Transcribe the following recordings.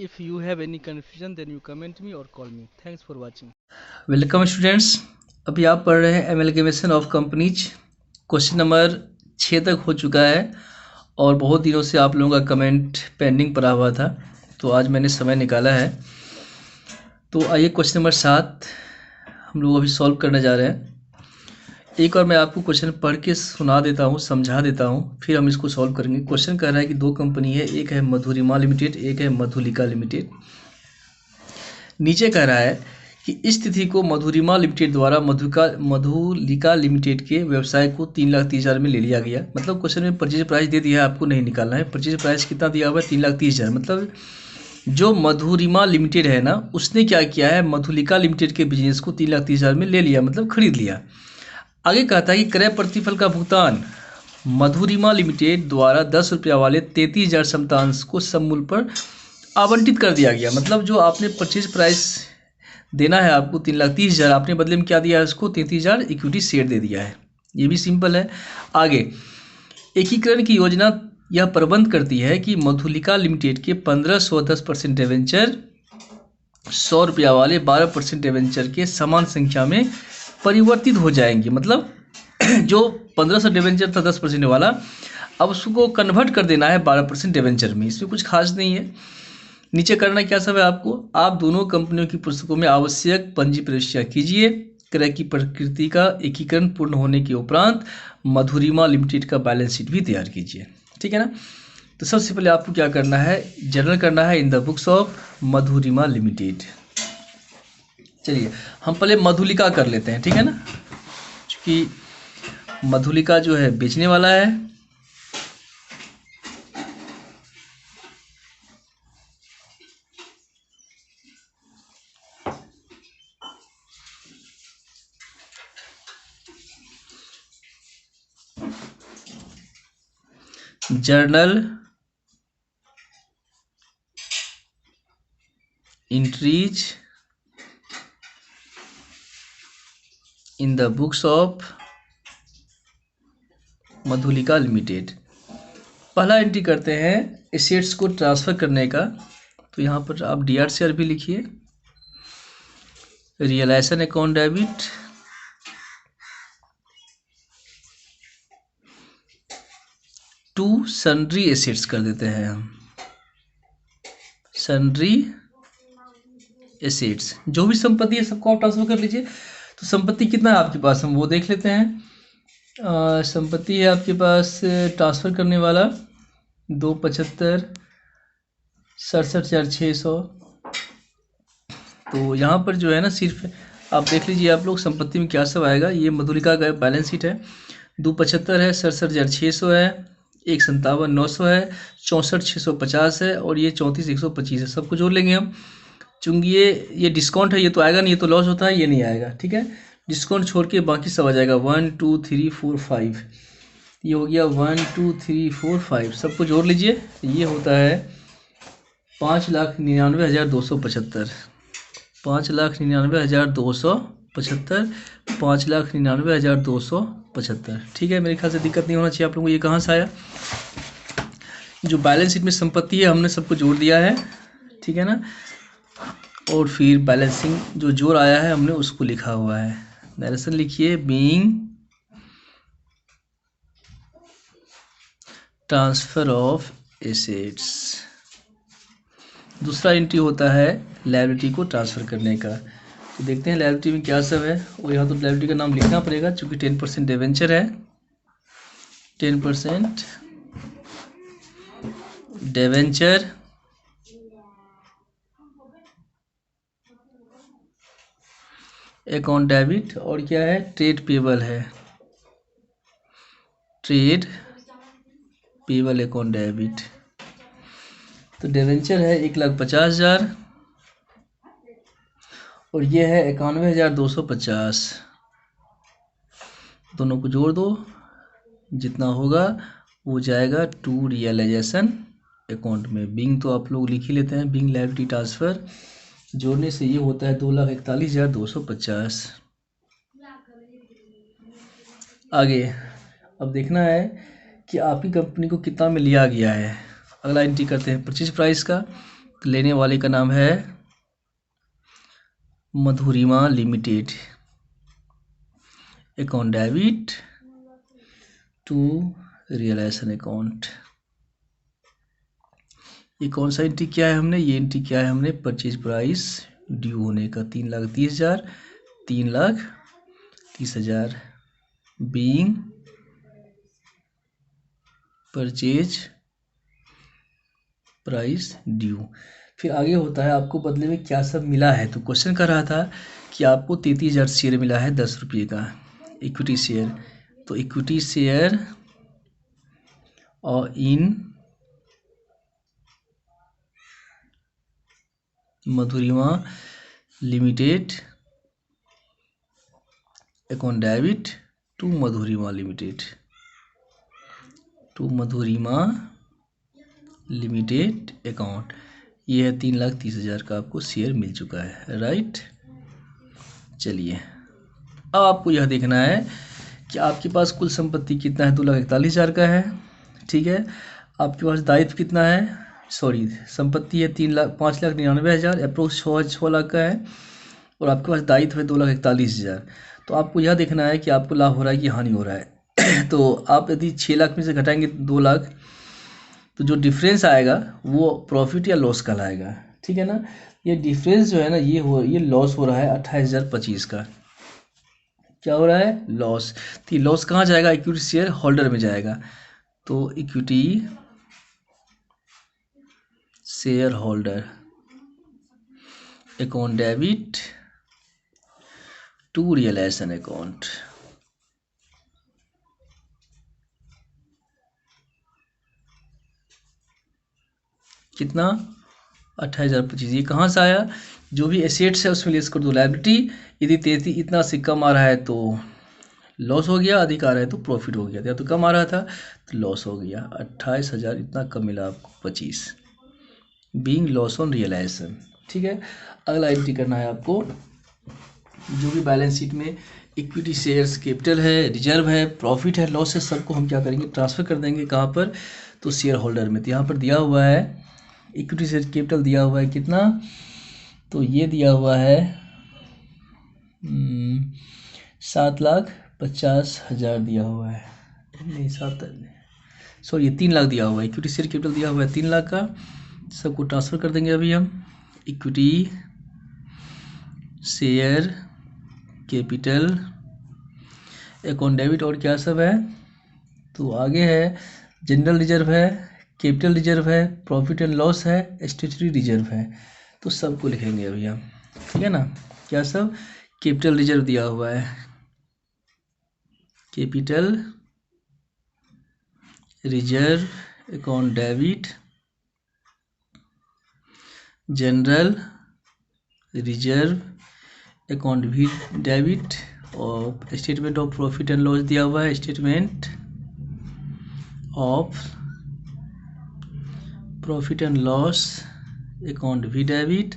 If you have any confusion, then you comment me or call me. Thanks for watching. Welcome students. अभी आप पढ़ रहे हैं amalgamation of companies. Question number 6 तक हो चुका है और बहुत दिनों से आप लोगों का कमेंट पेंडिंग पड़ा हुआ था, तो आज मैंने समय निकाला है। तो आइए क्वेश्चन नंबर 7 हम लोग अभी सॉल्व करने जा रहे हैं। एक और मैं आपको क्वेश्चन पढ़ के सुना देता हूँ, समझा देता हूँ, फिर हम इसको सॉल्व करेंगे। क्वेश्चन कह रहा है कि दो कंपनी है, एक है मधुरिमा लिमिटेड, एक है मधुलिका लिमिटेड। नीचे कह रहा है कि इस तिथि को मधुरिमा लिमिटेड द्वारा मधुलिका लिमिटेड के व्यवसाय को 3,30,000 में ले लिया गया। मतलब क्वेश्चन में परचेज प्राइस दे दिया है, आपको नहीं निकालना है। परचेज प्राइस कितना दिया हुआ है? 3,30,000। मतलब जो मधुरिमा लिमिटेड है ना, उसने क्या किया है, मधुलिका लिमिटेड के बिजनेस को 3,30,000 में ले लिया, मतलब खरीद लिया। आगे कहता है कि क्रय प्रतिफल का भुगतान मधुरिमा लिमिटेड द्वारा 10 रुपया वाले 33,000 समतांश को सममूल्य पर आवंटित कर दिया गया। मतलब जो आपने परचेज प्राइस देना है आपको 3,30,000, आपने बदले में क्या दिया है उसको? 33,000 इक्विटी शेयर दे दिया है। ये भी सिंपल है। आगे एकीकरण की योजना यह प्रबंध करती है कि मधुलिका लिमिटेड के 1,500 10% डिवेंचर 100 रुपया वाले 12% डिवेंचर के समान संख्या में परिवर्तित हो जाएंगे। मतलब जो 1,500 डिवेंचर था 10% वाला, अब उसको कन्वर्ट कर देना है 12% डिवेंचर में। इसमें कुछ खास नहीं है। नीचे करना क्या सब है आपको? आप दोनों कंपनियों की पुस्तकों में आवश्यक पंजी प्रविष्टियां कीजिए। क्रय की प्रकृति का एकीकरण पूर्ण होने के उपरांत मधुरिमा लिमिटेड का बैलेंस शीट भी तैयार कीजिए। ठीक है ना? तो सबसे पहले आपको क्या करना है? जर्नल करना है in the books of Madhurima limited. चलिए हम पहले मधुलिका कर लेते हैं, ठीक है ना, क्योंकि मधुलिका जो है बेचने वाला है। Journal entries in the books of Madhulika limited. पहला एंट्री करते हैं एसेट्स को ट्रांसफर करने का। तो यहाँ पर आप DRCR भी लिखिए। Realisation account debit, to sundry assets कर देते हैं हम। सन्ड्री एसेट्स, जो भी संपत्ति है सबको आप ट्रांसफर कर लीजिए। तो संपत्ति कितना है आपके पास, हम वो देख लेते हैं। संपत्ति है आपके पास ट्रांसफर करने वाला 275 67,600। तो यहाँ पर जो है ना, सिर्फ आप देख लीजिए आप लोग संपत्ति में क्या सब आएगा। ये मधुलिका का बैलेंस शीट है। 275 है, 67,600 है, 157,900 है, 64,650 है और ये 34,125 है। सबको जोड़ लेंगे हम। चूंकि ये डिस्काउंट है, ये तो आएगा नहीं, ये तो लॉस होता है, ये नहीं आएगा। ठीक है, डिस्काउंट छोड़ के बाकी सब आ जाएगा। 1 2 3 4 5, ये हो गया 1 2 3 4 5। सबको जोड़ लीजिए, ये होता है 5,99,275। 5,99,275, 5,99,275। ठीक है, मेरे ख्याल से दिक्कत नहीं होना चाहिए आप लोगों को। ये कहाँ से आया? जो बैलेंस शीट में संपत्ति है हमने सबको जोड़ दिया है, ठीक है ना। और फिर बैलेंसिंग जो जोड़ आया है हमने उसको लिखा हुआ है। नरेशन लिखिए, बीइंग ट्रांसफर ऑफ एसेट्स। दूसरा एंट्री होता है लायबिलिटी को ट्रांसफ़र करने का। तो देखते हैं लायबिलिटी में क्या सब है। और यहाँ तो लायबिलिटी का नाम लिखना पड़ेगा क्योंकि 10% डिवेंचर है। 10% डिवेंचर, अकाउंट डेबिट, और क्या है? ट्रेड पेबल है, ट्रेड पेबल अकाउंट डेबिट। तो डिवेंचर है 1,50,000 और ये है 91,250। दोनों को जोड़ दो, जितना होगा वो जाएगा टू रियलाइजेशन अकाउंट में। बिंग तो आप लोग लिख ही लेते हैं, बिंग लायबिलिटी ट्रांसफ़र। जोड़ने से ये होता है 2,41,250। आगे अब देखना है कि आपकी कंपनी को कितना में लिया गया है। अगला एंट्री करते हैं परचेज प्राइस का। तो लेने वाले का नाम है Madhurima limited. Account debit to realisation account. ये कौन सा एंट्री किया है हमने? ये एंट्री किया है हमने परचेज प्राइस ड्यू होने का 3,30,000, 3,30,000 बीइंग परचेज प्राइस ड्यू। फिर आगे होता है आपको बदले में क्या सब मिला है। तो क्वेश्चन कर रहा था कि आपको 33,000 शेयर मिला है 10 रुपये का इक्विटी शेयर। तो इक्विटी शेयर और इन Madhurima limited account debit to Madhurima limited, to Madhurima limited account. ये है 3,30,000 का आपको शेयर मिल चुका है, राइट। चलिए अब आपको यह देखना है कि आपके पास कुल संपत्ति कितना है। 2,41,000 का है, ठीक है। आपके पास दायित्व कितना है, सॉरी संपत्ति है 5,99,000, अप्रोक्स 6 लाख का है, और आपके पास दायित्व है 2,41,000। तो आपको यह देखना है कि आपको लाभ हो रहा है कि हानि हो रहा है। तो आप यदि 6 लाख में से घटाएंगे 2 लाख, तो जो डिफरेंस आएगा वो प्रॉफिट या लॉस कहलाएगा, ठीक है ना। ये डिफरेंस जो है ना, ये लॉस हो रहा है 28,025 का। क्या हो रहा है? लॉस। तो ये लॉस कहाँ जाएगा? इक्विटी शेयर होल्डर में जाएगा। तो equity share holder account debit to realisation account. कितना? 28,025। ये कहाँ से आया? जो भी एसेट्स है उसमें लेस कर दो लायबिलिटी। यदि 33 इतना से कम आ रहा है तो लॉस हो गया, अधिक आ रहा है तो प्रॉफिट हो गया। या तो कम आ रहा था तो लॉस हो गया। 28,000 इतना कम मिला आपको 25 बीइंग लॉस ऑन रियलाइजेशन, ठीक है। अगला एंट्री करना है आपको, जो भी बैलेंस शीट में इक्विटी शेयर्स कैपिटल है, रिजर्व है, प्रॉफिट है, लॉस है, सबको हम क्या करेंगे? ट्रांसफ़र कर देंगे। कहाँ पर? तो शेयर होल्डर में। तो यहाँ पर दिया हुआ है इक्विटी शेयर कैपिटल दिया हुआ है कितना? तो ये दिया हुआ है 7,50,000 दिया हुआ है, नहीं सॉरी ये 3 लाख दिया हुआ है। इक्विटी शेयर कैपिटल दिया हुआ है 3 लाख का। सबको ट्रांसफ़र कर देंगे अभी हम। Equity share capital account debit और क्या सब है? तो आगे है जनरल रिजर्व है, कैपिटल रिजर्व है, प्रॉफिट एंड लॉस है, स्टैट्यूटरी रिजर्व है। तो सबको लिखेंगे अभी हम, ठीक है ना। क्या सब? कैपिटल रिजर्व दिया हुआ है, capital reserve account debit, general reserve account भी डेबिट, और statement of profit and loss दिया हुआ है, statement of profit and loss account भी डेबिट,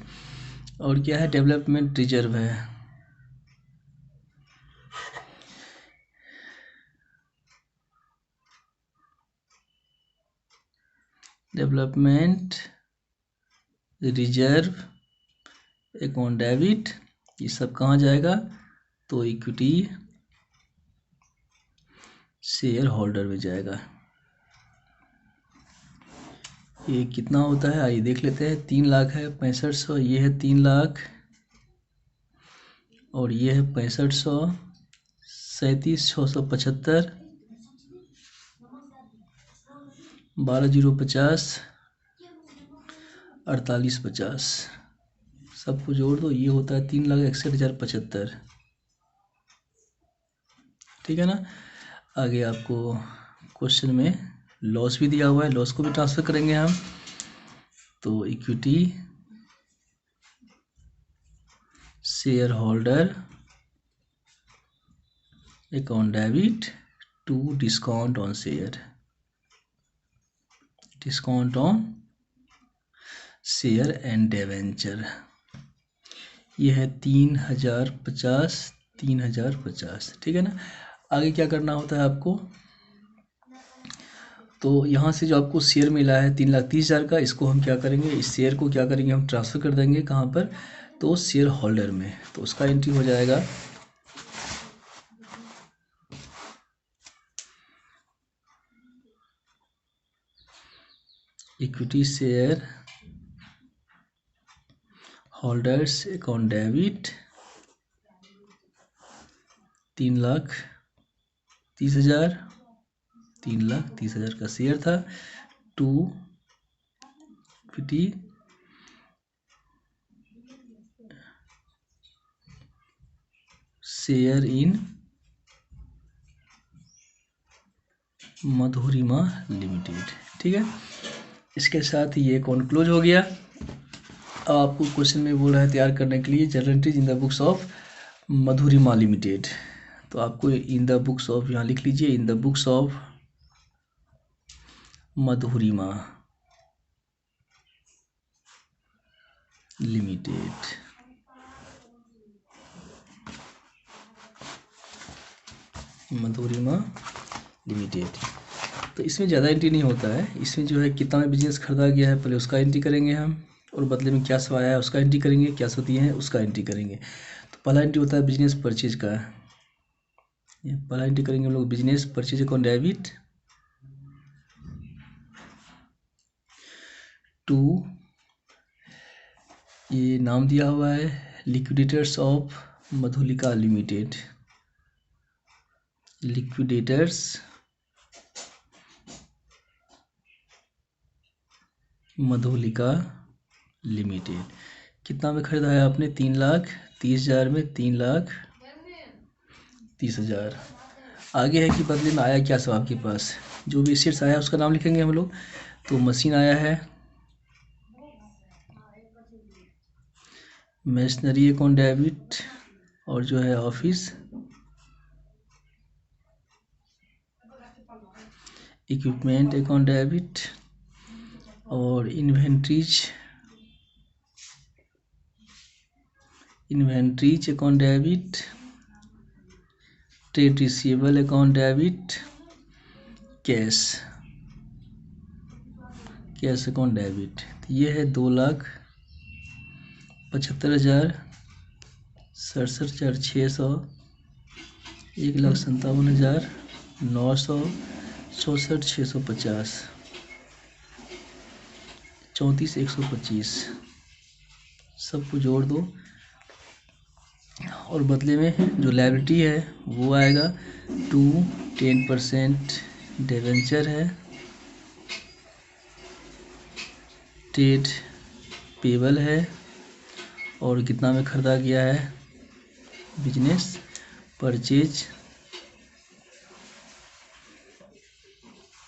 और क्या है? डेवलपमेंट रिजर्व है, डेवलपमेंट रिजर्व अकाउंट डेबिट। ये सब कहाँ जाएगा? तो इक्विटी शेयर होल्डर में जाएगा। ये कितना होता है आइए देख लेते हैं। 3 लाख है 6500, ये है 3 लाख, और ये है 6500, 37,675, 12,050, 48,50, सबको जोड़ दो, ये होता है 3,61,075, ठीक है ना। आगे आपको क्वेश्चन में लॉस भी दिया हुआ है, लॉस को भी ट्रांसफर करेंगे हम। तो equity share holder account debit to discount on share, discount on share and debenture. ये है 3,050, 3,050, ठीक है ना। आगे क्या करना होता है आपको? तो यहाँ से जो आपको शेयर मिला है 3,30,000 का, इसको हम क्या करेंगे, इस शेयर को क्या करेंगे, हम ट्रांसफ़र कर देंगे कहाँ पर, तो शेयर होल्डर में। तो उसका एंट्री हो जाएगा equity share holders account debit 3,30,000, 3,30,000 का शेयर था, to equity share in Madhurima limited. ठीक है, इसके साथ ये अकाउंट क्लोज हो गया। अब आपको क्वेश्चन में बोल रहा है तैयार करने के लिए journal entries in the books of Madhurima limited. तो आपको इन द बुक्स ऑफ यहाँ लिख लीजिए, in the books of Madhurima limited. Madhurima limited, तो इसमें ज़्यादा एंट्री नहीं होता है। इसमें जो है कितना में बिजनेस खरीदा गया है पहले उसका एंट्री करेंगे हम, और बदले में क्या सब आया है उसका एंट्री करेंगे, क्या सब दिए हैं उसका एंट्री करेंगे। तो पहला एंट्री होता है बिजनेस परचेज का, ये पहला एंट्री करेंगे हम लोग business purchase account debit to, ये नाम दिया हुआ है liquidators of Madhulika limited, liquidators Madhulika limited. कितना में खरीदा है आपने, 3,30,000 में, 3,30,000। आगे है कि बदले में आया क्या सब आपके पास, जो भी शेयर्स आया उसका नाम लिखेंगे हम लोग। तो मशीन आया है, मशीनरी अकाउंट डेबिट, और जो है ऑफिस इक्विपमेंट अकाउंट डेबिट, और inventories account debit, trade receivable account debit, cash account debit. तो ये है 2,75,000, 67,600, 1,57,900, 64,650, 34,125, सबको जोड़ दो। और बदले में जो लायबिलिटी है वो आएगा 10% डिवेंचर है, ट्रेड पेबल है, और कितना में ख़रीदा गया है, बिजनेस परचेज,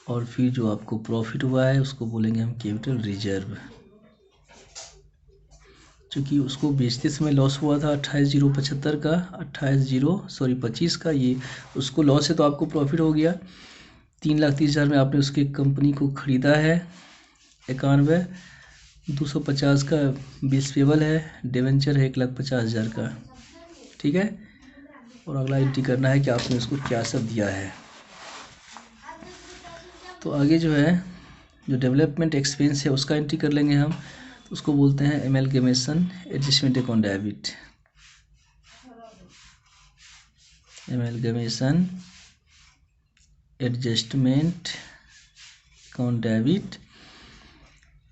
और फिर जो आपको प्रॉफिट हुआ है उसको बोलेंगे हम कैपिटल रिजर्व। क्योंकि उसको बेचते समय लॉस हुआ था 28,075 का, 25 का, ये उसको लॉस है तो आपको प्रॉफिट हो गया। 3,30,000 में आपने उसके कंपनी को ख़रीदा है, 91,250 का बेस पेबल है, डिवेंचर है 1,50,000 का। ठीक है, और अगला एंट्री करना है कि आपने उसको क्या सब दिया है। तो आगे जो है जो डेवलपमेंट एक्सपेंस है उसका एंट्री कर लेंगे हम, तो उसको बोलते हैं amalgamation adjustment account debit, amalgamation adjustment account debit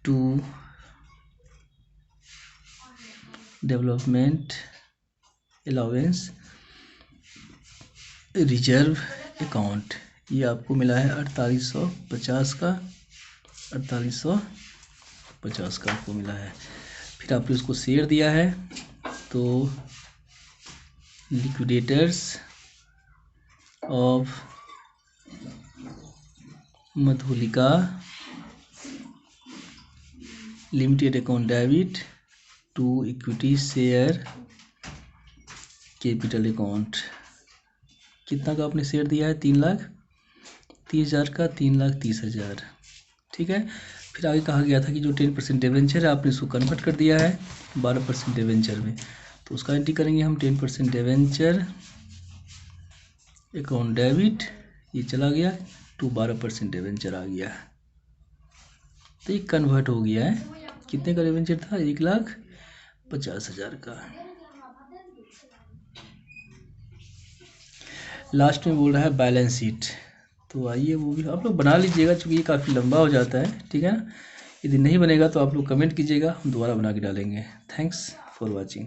to development allowance reserve account. ये आपको मिला है 4850 का, 4850 का आपको मिला है। फिर आपने उसको शेयर दिया है, तो liquidators of Madhulika limited account debit to equity share capital account. कितना का आपने शेयर दिया है, 3,30,000 का, 3,30,000। ठीक है, फिर आगे कहा गया था कि जो 10% डिवेंचर है आपने उसको कन्वर्ट कर दिया है 12% डिवेंचर में, तो उसका एंट्री करेंगे हम 10% डिवेंचर अकाउंट डेबिट, ये चला गया टू 12% डिवेंचर आ गया। तो ये कन्वर्ट हो गया है, कितने का डिवेंचर था, 1,50,000 का। लास्ट में बोल रहा है बैलेंस शीट, तो आइए वो भी आप लोग बना लीजिएगा, चूँकि ये काफ़ी लंबा हो जाता है, ठीक है ना। यदि नहीं बनेगा तो आप लोग कमेंट कीजिएगा, हम दोबारा बना के डालेंगे। Thanks for watching.